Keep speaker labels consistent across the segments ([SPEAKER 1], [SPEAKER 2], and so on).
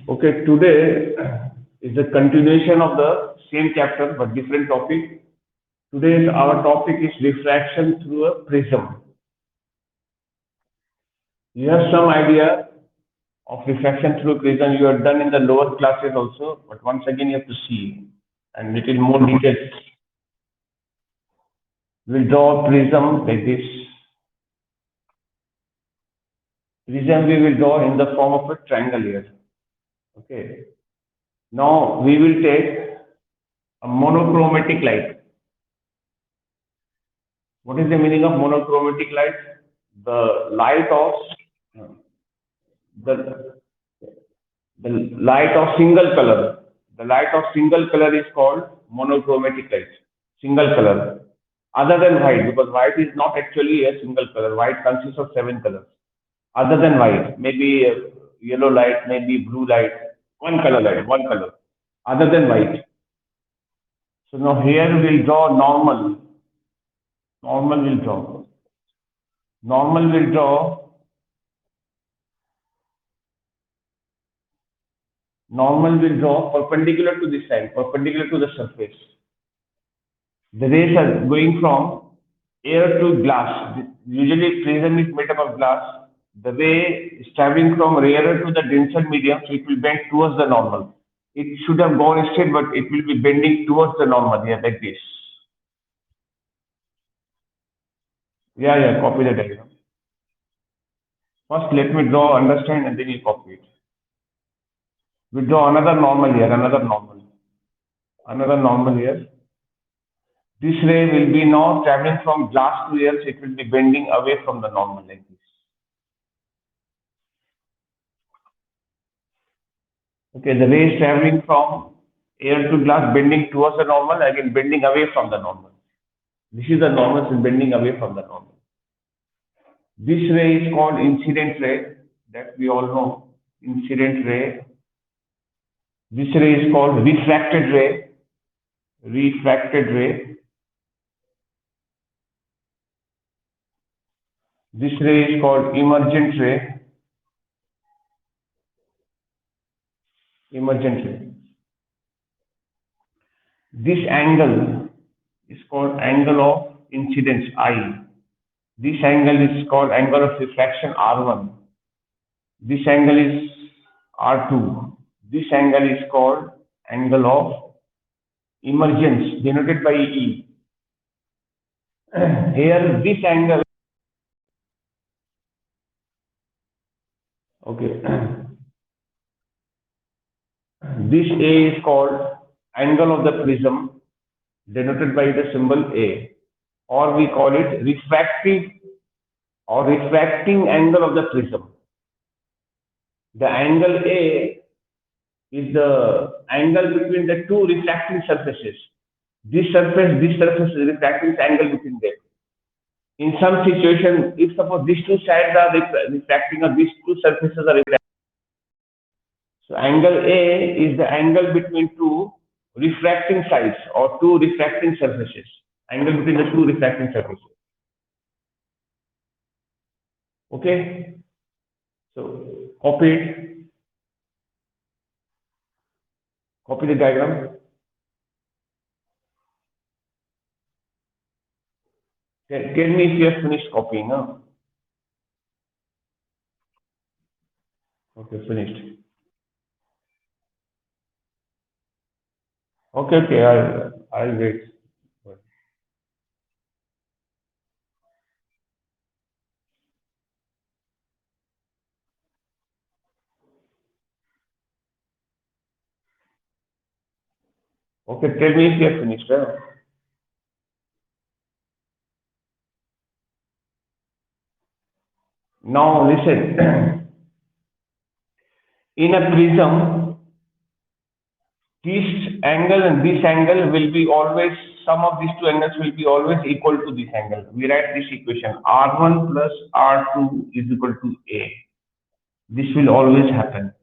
[SPEAKER 1] Okay, today is a continuation of the same chapter but different topic. Today our topic is refraction through a prism. You have some idea of refraction through a prism. You have done in the lower classes also, but once again you have to see and little more details. We'll draw a prism like this. Prism we will draw in the form of a triangle here. Okay. Now we will take a monochromatic light. What is the meaning of monochromatic light? The light of the the light of single color. The light of single color is called monochromatic light. Single color. Other than white, because white is not actually a single color. White consists of 7 colors. Other than white, maybe yellow light, maybe blue light, one color light, one color. Other than white. So now here we'll draw normal. Normal will draw. Normal will draw. Normal will draw perpendicular to this side, perpendicular to the surface. The rays are going from air to glass. Usually prism is made up of glass. The ray is traveling from rarer to the denser medium, so it will bend towards the normal. It should have gone straight, but it will be bending towards the normal here, like this. Yeah, copy the diagram. First, let me draw, understand, and then you copy it. We draw another normal here, another normal here. This ray will be now traveling from glass to air, so it will be bending away from the normal like this. Okay, the ray is traveling from air to glass, bending towards the normal, again bending away from the normal. This is the normal, is bending away from the normal. This ray is called incident ray, that we all know, incident ray. This ray is called refracted ray, refracted ray. This ray is called emergent ray, emergent ray. This angle is called angle of incidence I. This angle is called angle of refraction R1. This angle is R2. This angle is called angle of emergence, denoted by E. Here, this angle, okay, this A is called angle of the prism, denoted by the symbol A, or we call it refractive or refracting angle of the prism. The angle A is the angle between the two refracting surfaces. This surface is refracting angle between them. In some situation, if suppose these two sides are refracting or these two surfaces are refracting, so angle A is the angle between two refracting sides or two refracting surfaces. Angle between the two refracting surfaces. Okay. So copy it. Copy the diagram. Tell me if you have finished copying. Huh? Okay, finished. Okay, I'll wait. Okay, tell me if you have finished. Huh? Now listen. In a prism, this angle and this angle will be always, sum of these two angles will be always equal to this angle. We write this equation, R1 plus R2 is equal to A. This will always happen.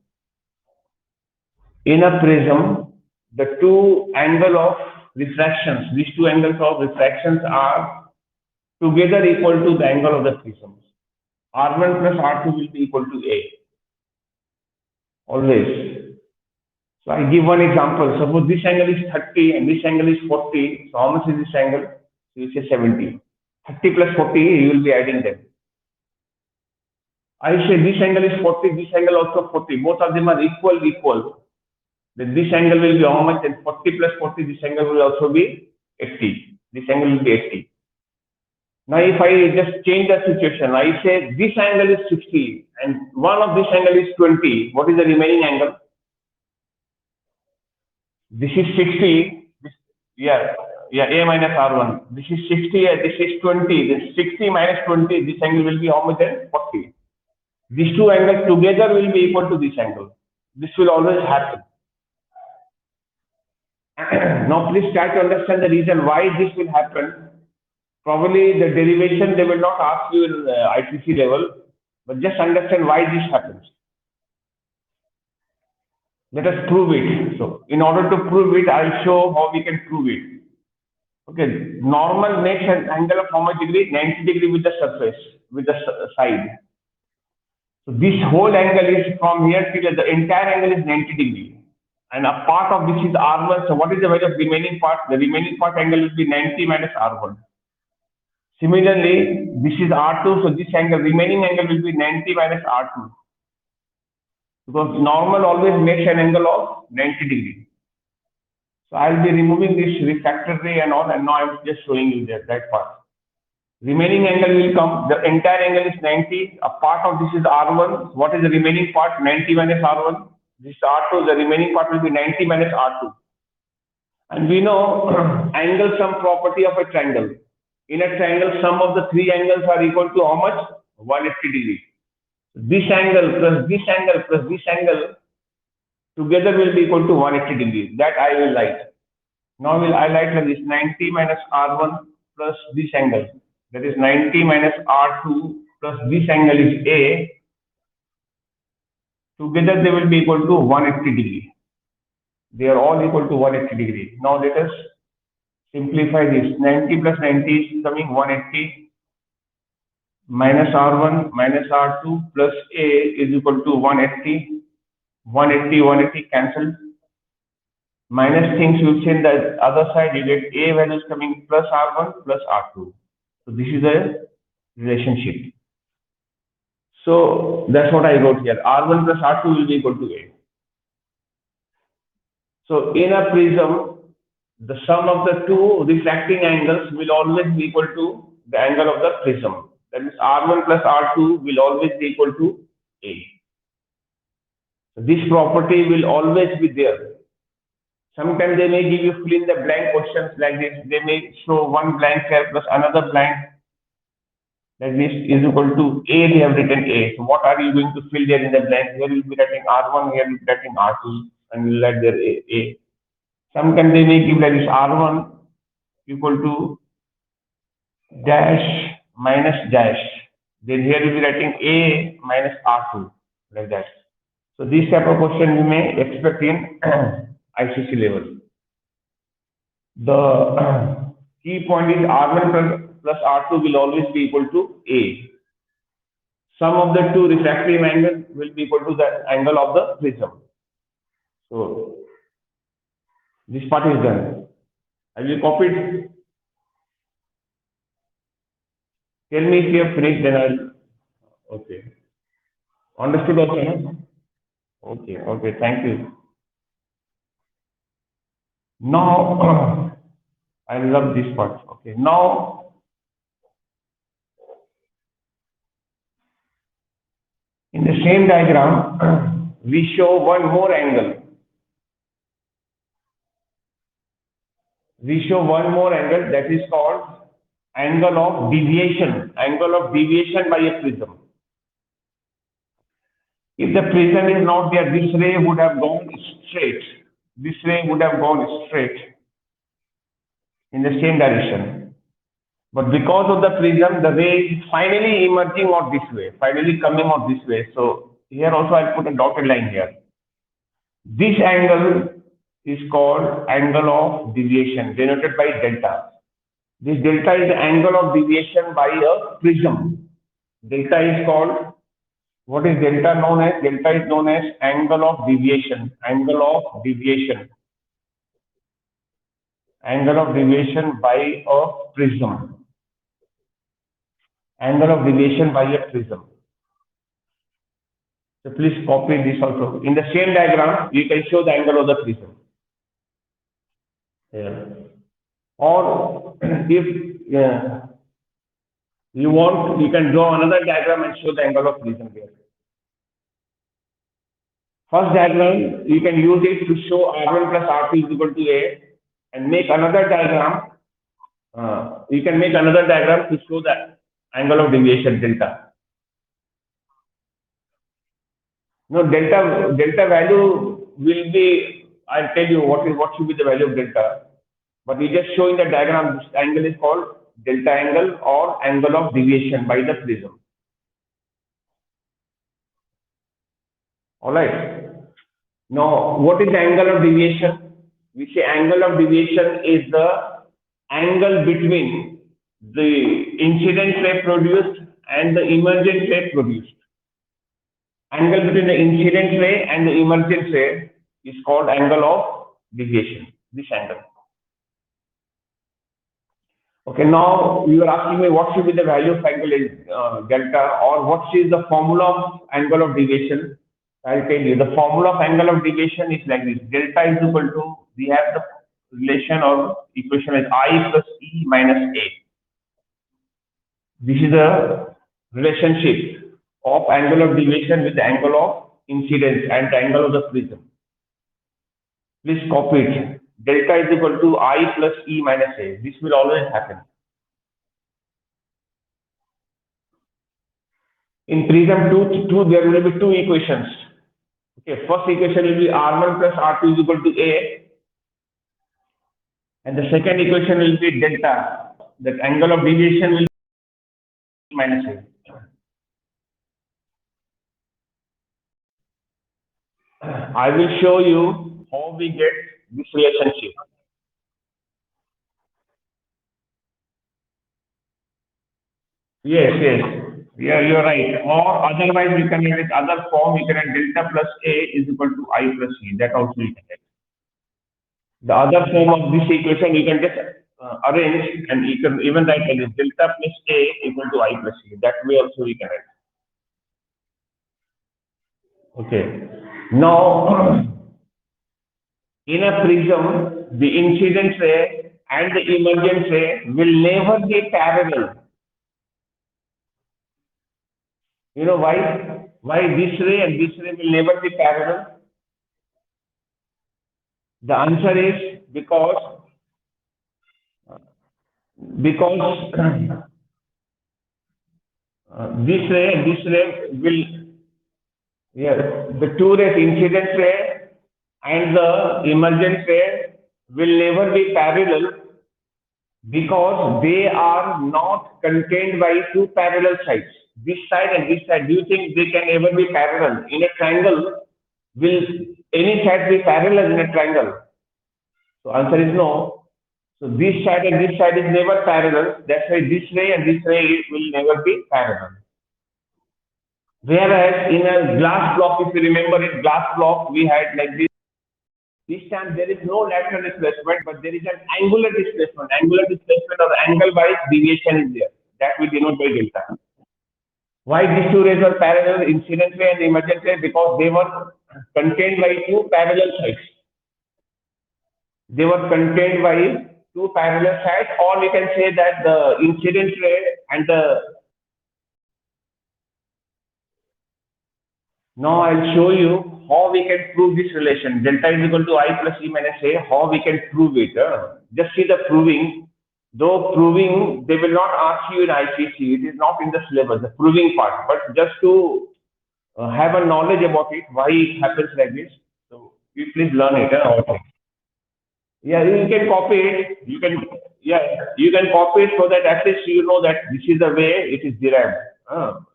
[SPEAKER 1] In a prism, the two angle of refractions, these two angles of refractions are together equal to the angle of the prism. R1 plus R2 will be equal to A. Always. So I give one example. Suppose this angle is 30 and this angle is 40. So how much is this angle? So you say 70. 30 plus 40, you will be adding them. I say this angle is 40, this angle also 40. Both of them are equal. Then this angle will be how much? And 40 plus 40, this angle will also be 80. This angle will be 80. Now if I just change the situation, I say this angle is 60 and one of this angle is 20. What is the remaining angle? This is 60. Yeah, A minus R1. This is 60 and this is 20. This 60 minus 20, this angle will be how much then? 40. These two angles together will be equal to this angle. This will always happen. Now please try to understand the reason why this will happen. Probably the derivation they will not ask you in ITC level, but just understand why this happens. Let us prove it. So in order to prove it, I'll show how we can prove it. Okay, normal makes an angle of how much degree? 90 degree with the surface, with the side. So this whole angle is from here to the entire angle is 90 degree. And a part of this is R1. So what is the value of remaining part? The remaining part angle will be 90 minus R1. Similarly, this is R2. So this angle, remaining angle will be 90 minus R2. Because normal always makes an angle of 90 degree. So I'll be removing this refractor ray and all, and now I'm just showing you that part. Remaining angle will come, the entire angle is 90, a part of this is R1. What is the remaining part? 90 minus R1. This is R2, the remaining part will be 90 minus R2. And we know angle sum property of a triangle. In a triangle, sum of the three angles are equal to how much? 180 degrees. This angle plus this angle plus this angle together will be equal to 180 degrees. That I will write. Now we'll highlight like this 90 minus R1 plus this angle. That is 90 minus R2 plus this angle is A. Together they will be equal to 180 degree. They are all equal to 180 degree. Now let us simplify this. 90 plus 90 is coming 180 minus R1 minus R2 plus A is equal to 180. 180 cancelled. Minus things you see in the other side, you get A values coming plus R1 plus R2. So this is a relationship. So that's what I wrote here. R1 plus R2 will be equal to A. So in a prism, the sum of the two refracting angles will always be equal to the angle of the prism. That means R1 plus R2 will always be equal to A. So this property will always be there. Sometimes they may give you fill in the blank questions like this. They may show one blank here plus another blank. That this is equal to A, they have written A. So what are you going to fill there in the blank? Here you will be writing R1, here you will be writing R2, and you will write there A. Sometimes they may give like this R1 equal to dash minus dash. Then here you will be writing A minus R2, like that. So this type of question you may expect in ICC level. The key point is R1 plus R2 will always be equal to A. Sum of the two refractive angles will be equal to the angle of the prism. So this part is done. I will copy it. Tell me if you have finished, then I'll. Okay. Understood also, no? Okay, thank you. Now, I love this part. Okay, now, in the same diagram, we show one more angle. We show one more angle that is called angle of deviation by a prism. If the prism is not there, this ray would have gone straight. This ray would have gone straight in the same direction. But because of the prism, the ray is finally emerging out this way, finally coming out this way. So here also I'll put a dotted line here. This angle is called angle of deviation, denoted by delta. This delta is the angle of deviation by a prism. Delta is called What is delta known as? Delta is known as angle of deviation. Angle of deviation. Angle of deviation by a prism. Angle of deviation by a prism. So please copy this also. In the same diagram, you can show the angle of the prism. Yeah. Or if you want, you can draw another diagram and show the angle of prism here. First diagram, you can use it to show R1 plus R2 is equal to A, and make another diagram. You can make another diagram to show the angle of deviation delta. No, delta value will be. I'll tell you what should be the value of delta. But we just show in the diagram this angle is called delta angle or angle of deviation by the prism. All right. Now, what is the angle of deviation? We say angle of deviation is the angle between the incident ray produced and the emergent ray produced. Angle between the incident ray and the emergent ray is called angle of deviation. This angle. Okay, now you are asking me what should be the value of angle delta, or what is the formula of angle of deviation. I'll tell you. The formula of angle of deviation is like this. Delta is equal to, we have the relation or equation is I plus E minus A. This is the relationship of angle of deviation with the angle of incidence and the angle of the prism. Please copy it. Delta is equal to I plus E minus A. This will always happen. In prism 2, there will be two equations. Okay, first equation will be R1 plus R2 is equal to A. And the second equation will be delta. The angle of deviation will be minus A. I will show you how we get this relationship. Yes, yes. Yeah, you're right. Or otherwise, we can get other form. We can have delta plus A is equal to I plus E. That also we can get. The other form of this equation, you can just arrange, and you can even write as delta plus A equal to I plus E. That way also we can write. Okay. Now, in a prism, the incident ray and the emergent ray will never be parallel. You know why? Why this ray and this ray will never be parallel? The answer is because this ray and this ray will, the two rays, incident ray and the emergent ray, will never be parallel because they are not contained by two parallel sides. This side and this side. Do you think they can ever be parallel? In a triangle, will any side be parallel in a triangle? So answer is no. So this side and this side is never parallel. That's why this ray and this ray will never be parallel. Whereas in a glass block, if you remember in glass block, we had like this. This time there is no lateral displacement, but there is an angular displacement. Angular displacement or angle-wise deviation is there. That we denote by delta. Why these two rays were parallel, incident ray and emergent ray? Because they were contained by two parallel sides. They were contained by two parallel sides, or we can say that the incident ray and the. Now I'll show you how we can prove this relation. Delta is equal to I plus E minus A. How we can prove it? Just see the proving. Though proving, they will not ask you in ICC. It is not in the syllabus, the proving part. But just to have a knowledge about it, why it happens like this. So you please learn it. Okay. Yeah, you can copy it. You can, you can copy it so that at least you know that this is the way it is derived.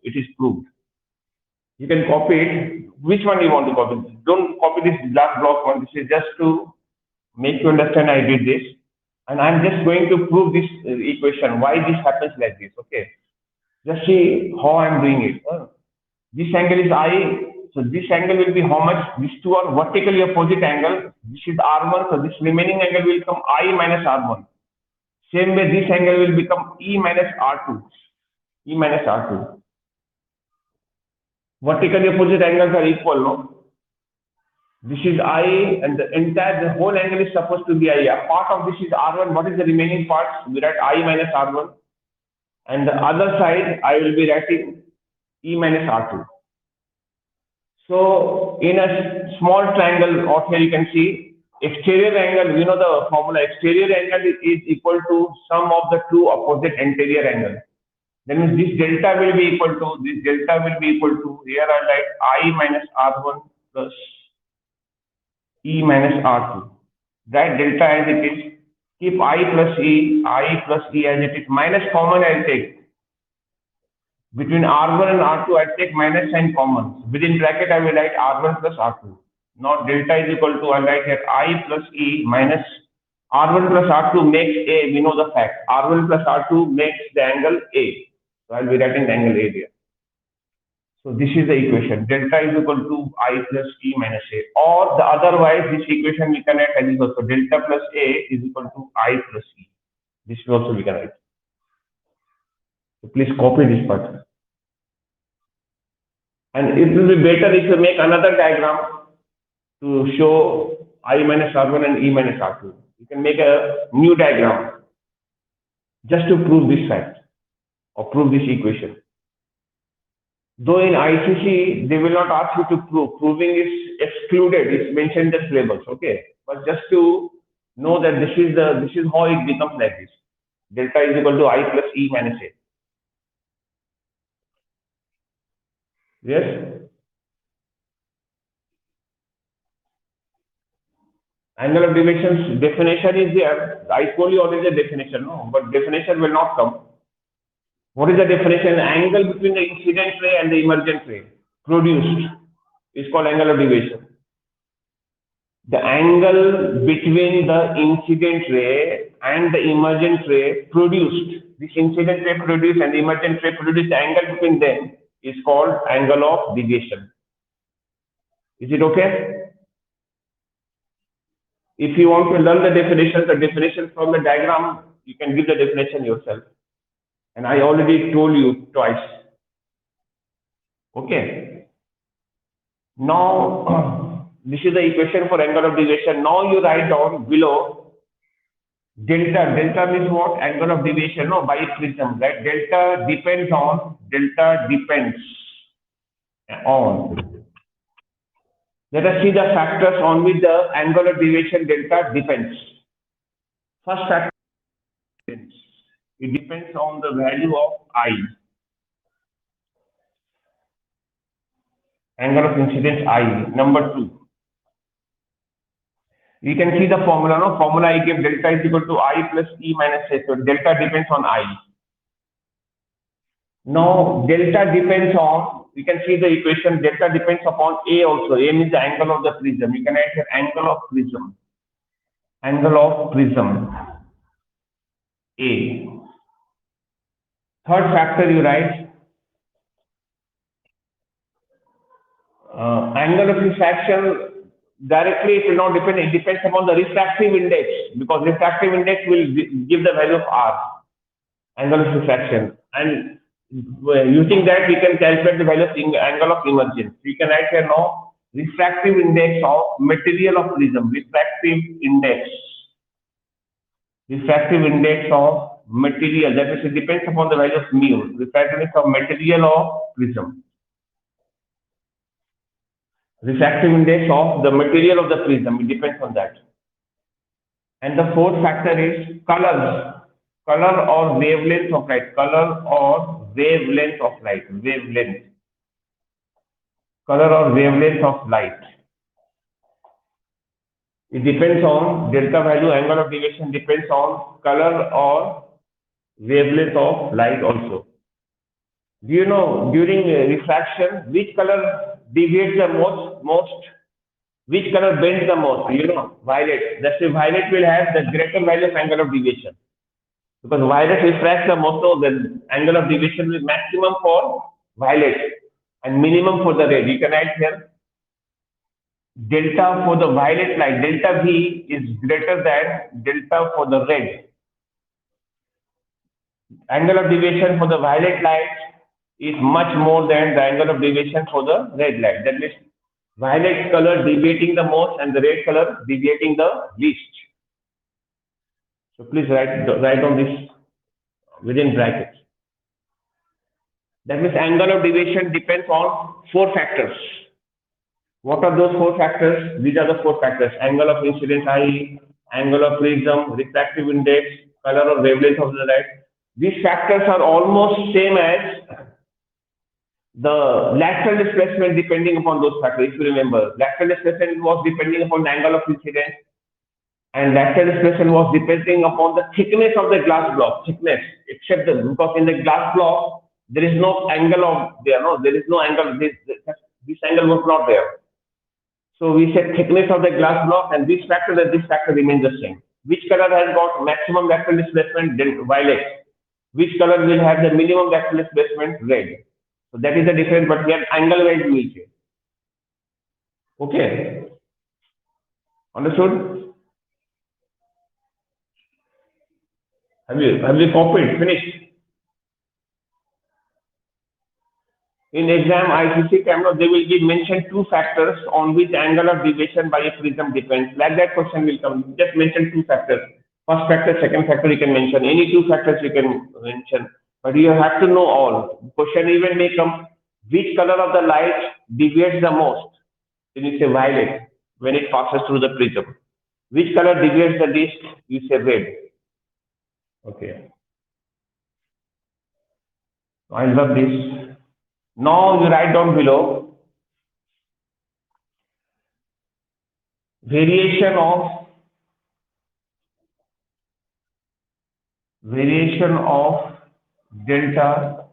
[SPEAKER 1] It is proved. You can copy it. Which one you want to copy? Don't copy this black block one. This is just to make you understand I did this. And I'm just going to prove this equation, why this happens like this. Okay. Just see how I'm doing it. This angle is I. So this angle will be how much? These two are vertically opposite angle. This is R1. So this remaining angle will become I minus R1. Same way, this angle will become E minus R2. E minus R2. Vertically opposite angles are equal, no? This is I, and the whole angle is supposed to be I. A part of this is R1. What is the remaining part? We write I minus R1. And the other side, I will be writing E minus R2. So in a small triangle, out here you can see exterior angle, you know the formula, exterior angle is equal to sum of the two opposite interior angles. Then this delta will be equal to, here I write I minus R1 plus E minus R2. Write delta as it is, keep I plus E as it is, minus common I'll take. Between R1 and R2, I take minus sign common. Within bracket, I will write R1 plus R2. Now delta is equal to, I write here I plus E minus R1 plus R2 makes A. We know the fact. R1 plus R2 makes the angle A. So I'll be writing the angle A there. So this is the equation. Delta is equal to I plus E minus A. Or the otherwise, this equation we can write as equal to delta plus A is equal to I plus E. This also we can write. So please copy this part. And it will be better if you make another diagram to show I minus R1 and E minus R2. You can make a new diagram just to prove this fact or prove this equation. Though in ICC, they will not ask you to prove. Proving is excluded. It's mentioned in the syllabus, okay? But just to know that this is how it becomes like this. Delta is equal to I plus E minus A. Yes? Angle of deviation's definition is there. I told you already the definition, no? But definition will not come. What is the definition? Angle between the incident ray and the emergent ray produced is called angle of deviation. The angle between the incident ray and the emergent ray produced, this incident ray produced and the emergent ray produced, the angle between them is called angle of deviation. Is it okay? If you want to learn the definition from the diagram, you can give the definition yourself. And I already told you twice. Okay. Now, this is the equation for angle of deviation. Now you write down below delta. Delta means what? Angle of deviation, no, by prism, right? Delta depends on. Let us see the factors on which the angle of deviation delta depends. First factor, it depends on the value of I. Angle of incidence I. Number two, you can see the formula, no? Formula I give delta is equal to I plus E minus A. So delta depends on I. Now delta depends on, you can see the equation, delta depends upon A also. A means the angle of the prism. You can write here angle of prism. Angle of prism. A. Third factor you write angle of refraction. Directly it will not depend, it depends upon the refractive index, because refractive index will give the value of R, angle of refraction, and using that we can calculate the value of angle of emergence. We can write here now refractive index of material of prism, refractive index of material, that is, it depends upon the value of mu, refractive index of material of prism. Refractive index of the material of the prism, it depends on that. And the fourth factor is color or wavelength of light. Color or wavelength of light. Color or wavelength of light. It depends on delta value, angle of deviation depends on color or wavelength of light also. Do you know during refraction which color deviates the most? Which color bends the most? You know, violet. That's why violet will have the greater value of angle of deviation. Because violet refracts the most, so the angle of deviation will be maximum for violet. and minimum for the red. You can write here delta for the violet light, delta V is greater than delta for the red. Angle of deviation for the violet light is much more than the angle of deviation for the red light. That means violet color deviating the most and the red color deviating the least. So please write on this within brackets. That means angle of deviation depends on four factors. What are those four factors? These are the four factors: angle of incidence I, angle of prism, refractive index, color or wavelength of the light. These factors are almost same as the lateral displacement depending upon those factors. If you remember, lateral displacement was depending upon the angle of incidence, and lateral displacement was depending upon the thickness of the glass block, thickness, except because in the glass block there is no angle of there, no, there is no angle, this angle was not there. So we said thickness of the glass block, and this factor and this factor remains the same. Which color has got maximum lateral displacement? Violet. Which color will have the minimum lateral displacement? Red. So that is the difference, but here angle wise we will change. Okay. Understood? Have you copied? Finished? In exam ICC camera, they will give mention two factors on which angle of deviation by a prism depends. Like that question will come. Just mention two factors. First factor, second factor you can mention. Any two factors you can mention. But you have to know all. Question even may come, which color of the light deviates the most? Then you say violet when it passes through the prism. Which color deviates the least? You say red. Okay. I love this. Now you write down below variation of delta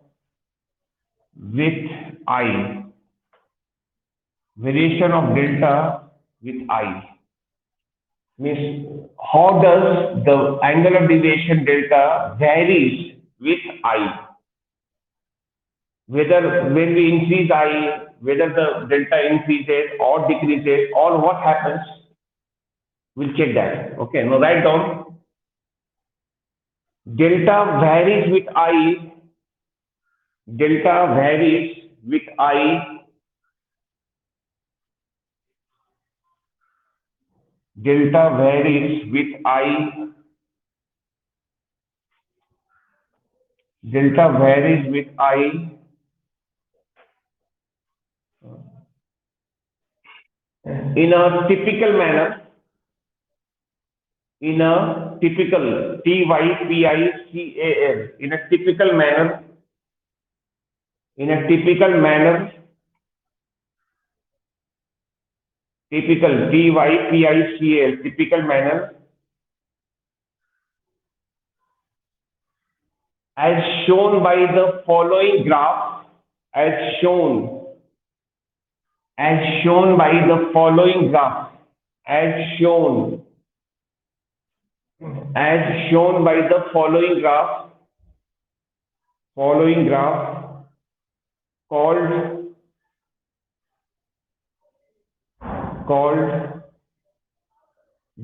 [SPEAKER 1] with I. Variation of delta with I means how does the angle of deviation delta varies with I. Whether when we increase I, whether the delta increases or decreases or what happens, we'll check that. Okay, now write down delta varies with I, delta varies with I, delta varies with I, delta varies with I in a typical manner, in a typical TYPICAL, in a typical manner, in a typical manner, typical TYPICAL, typical manner, as shown by the following graph, as shown by the following graph, as shown by the following graph called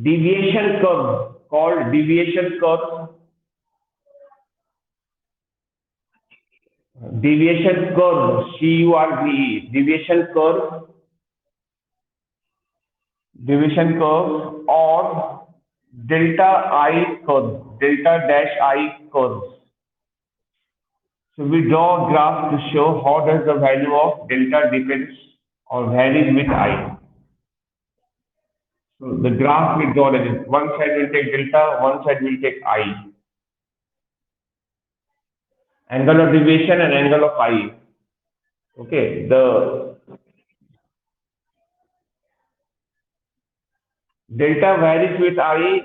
[SPEAKER 1] deviation curve, deviation curve, CURVE, deviation curve or delta I curve, delta dash I curve. So we draw a graph to show how does the value of delta depends or varies with I. So the graph we draw like this. One side will take delta, one side will take I. Angle of deviation and angle of I. Okay, the delta varies with I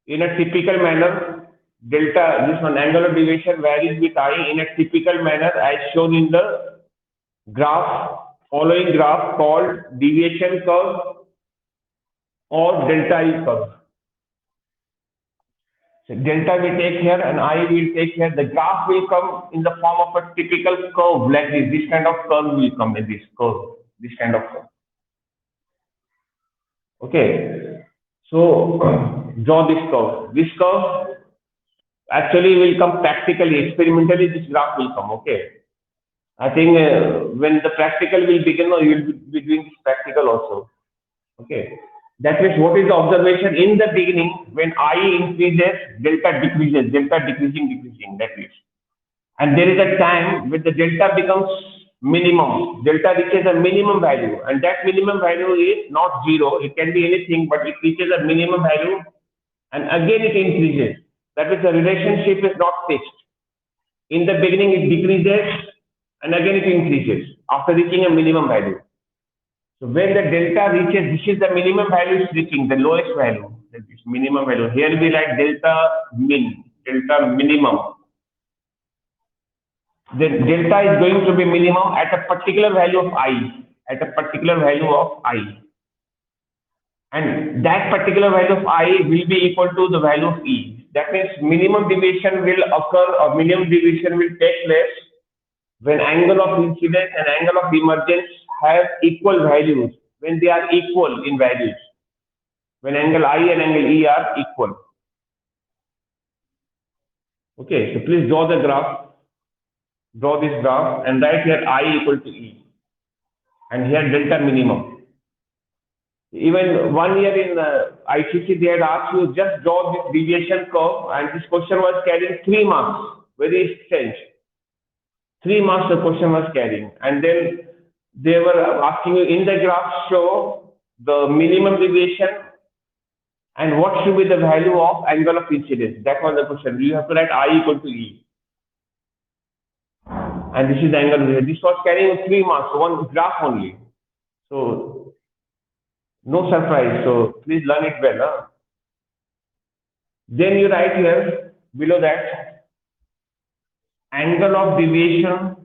[SPEAKER 1] in a typical manner. Delta, this one, angle of deviation varies with I in a typical manner as shown in the graph, following graph called deviation curve or delta I curve. So delta we take here and I will take here. The graph will come in the form of a typical curve like this. This kind of curve will come in this curve. This kind of curve. Okay. So draw this curve. This curve actually will come practically, experimentally. This graph will come. Okay. I think when the practical will begin, you will be doing this practical also. Okay. That means what is the observation in the beginning when I increases, delta decreases, delta decreasing, decreasing, that is. And there is a time when the delta becomes minimum, delta reaches a minimum value, and that minimum value is not zero, it can be anything, but it reaches a minimum value, and again it increases. That is, the relationship is not fixed. In the beginning, it decreases, and again it increases after reaching a minimum value. So when the delta reaches, this is the minimum value is reaching, the lowest value, that is minimum value. Here we write delta min, delta minimum. Then delta is going to be minimum at a particular value of I, at a particular value of I. And that particular value of I will be equal to the value of E. That means minimum deviation will occur or minimum deviation will take place when angle of incidence and angle of emergence have equal values, when they are equal in values, when angle I and angle E are equal. Okay, so please draw the graph, draw this graph and write here I equal to E and here delta minimum. Even 1 year in ICC, they had asked you just draw this deviation curve, and this question was carrying 3 marks, very strange. 3 marks the question was carrying, and then they were asking you in the graph show the minimum deviation and what should be the value of angle of incidence. That was the question. You have to write I equal to E. And this is the angle. This was carrying 3 marks, one graph only. So no surprise. So please learn it well. Huh? Then you write here below that angle of deviation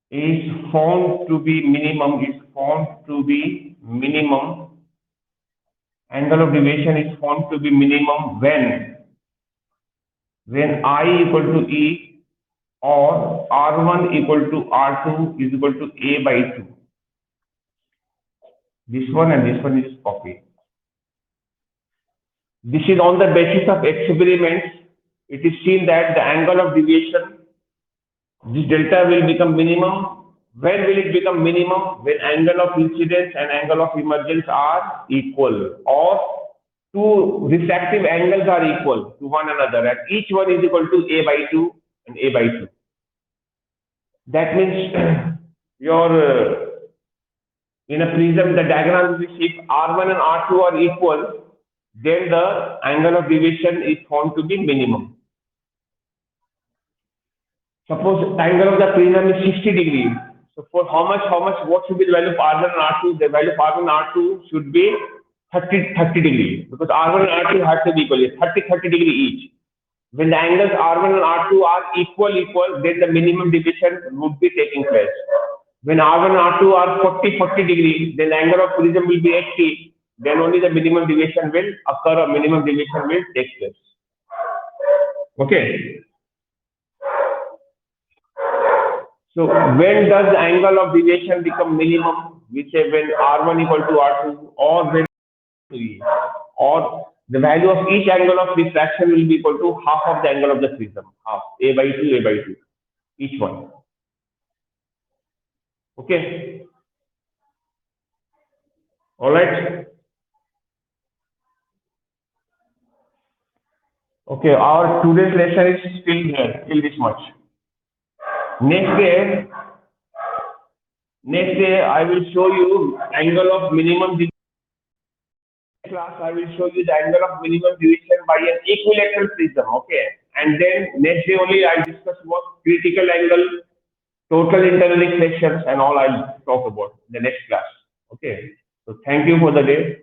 [SPEAKER 1] is found to be minimum. Angle of deviation is found to be minimum when I equal to E or R1 equal to R2 is equal to A by 2. This one and this one is copied. This is on the basis of experiments. It is seen that the angle of deviation, this delta will become minimum. When will it become minimum? When angle of incidence and angle of emergence are equal, or two refractive angles are equal to one another, and each one is equal to A by 2 and A by 2. That means your in a prism, the diagram will be if R1 and R2 are equal, then the angle of deviation is found to be minimum. Suppose the angle of the prism is 60 degrees. So for how much, what should be the value of R1 and R2? The value of R1 and R2 should be 30 degrees, because R1 and R2 have to be equal, 30 degree each. When the angles R1 and R2 are equal, then the minimum deviation would be taking place. When R1 and R2 are 40 degrees, then the angle of prism will be 80. Then only the minimum deviation will occur or minimum deviation will take place. Okay. So when does the angle of deviation become minimum? We say when R1 equal to R2 or when to E, or the value of each angle of refraction will be equal to half of the angle of the prism, half, A by 2, each one. Okay. All right. Okay, our today's lesson is still here, till this much. Next day, I will show you angle of minimum deviation. Class, I will show you the angle of minimum deviation by an equilateral prism. Okay, and then next day only I'll discuss what critical angle, total internal reflections, and all I'll talk about in the next class. Okay, so thank you for the day.